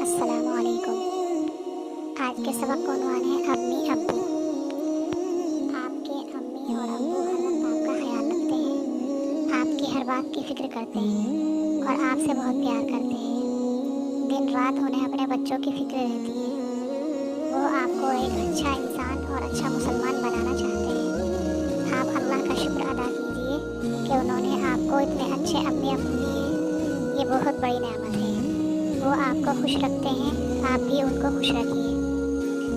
अस्सलाम वालेकुम। आज के सबक का उन्वान है अम्मी अब्बू। आपके अम्मी और अब्बू हर वक्त आपका ख्याल रखते हैं, आपकी हर बात की फिक्र करते हैं और आपसे बहुत प्यार करते हैं। दिन रात उन्हें अपने बच्चों की फिक्र रहती है। वो आपको एक अच्छा इंसान और अच्छा मुसलमान बनाना चाहते हैं। आप अल्लाह का शुक्र अदा कीजिए कि उन्होंने आपको इतने अच्छे अम्मी अब्बू दिए। ये बहुत बड़ी नेमत है। वो आपको खुश रखते हैं, आप भी उनको खुश रखिए।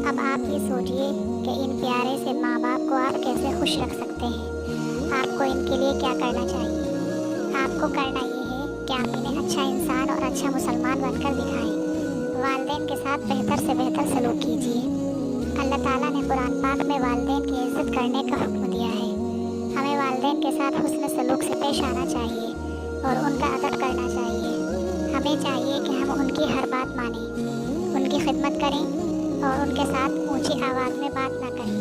अब आप ये सोचिए कि इन प्यारे से माँ बाप को आप कैसे खुश रख सकते हैं। आपको इनके लिए क्या करना चाहिए? आपको करना ये है कि आप इन्हें अच्छा इंसान और अच्छा मुसलमान बनकर दिखाएं। वालिदैन के साथ बेहतर से बेहतर सलूक कीजिए। अल्लाह ताला ने कुरान पाक में वालिदैन की इज़्ज़त करने का हुक्म दिया है। हमें वालिदैन के साथ हुस्न सलूक से पेश आना चाहिए और उनका अदब करना चाहिए। हमें चाहिए कि हम उनकी हर बात मानें, उनकी खिदमत करें और उनके साथ ऊंची आवाज़ में बात ना करें,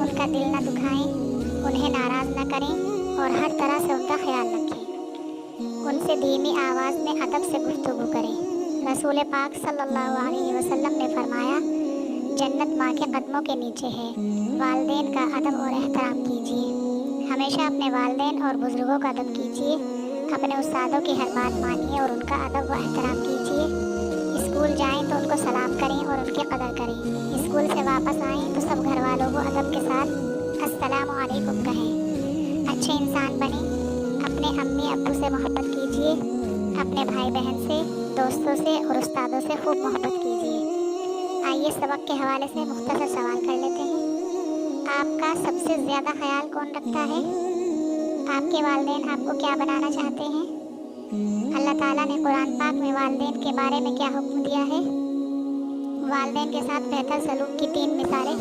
उनका दिल ना दुखाएं, उन्हें नाराज़ ना करें और हर तरह से उनका ख्याल रखें। उनसे धीमी आवाज़ में अदब से गुफ्तगू करें। रसूल पाक सल्लल्लाहु अलैहि वसल्लम ने फरमाया, जन्नत माँ के कदमों के नीचे है। वालिदैन का अदब और एहतराम कीजिए। हमेशा अपने वालिदैन और बुज़ुर्गों का अदब कीजिए। अपने उस्तादों की हर बात मानिए और उनका अदब व एहतराम कीजिए। स्कूल जाएं तो उनको सलाम करें और उनकी कदर करें। स्कूल से वापस आएं तो सब घर वालों को अदब के साथ अस्सलाम वालेकुम कहें। अच्छे इंसान बनें। अपने अम्मी अब्बू से मोहब्बत कीजिए। अपने भाई बहन से, दोस्तों से और उस्तादों से खूब मोहब्बत कीजिए। आइए सबक के हवाले से मुख्तसर सवाल कर लेते हैं। आपका सबसे ज़्यादा ख्याल कौन रखता है? आपके वालिदैन आपको क्या बनाना चाहते हैं? अल्लाह ताला ने कुरान पाक में वालिदैन के बारे में क्या हुक्म दिया है? वालिदैन के साथ बेहतर सलूक की 3 मिसालें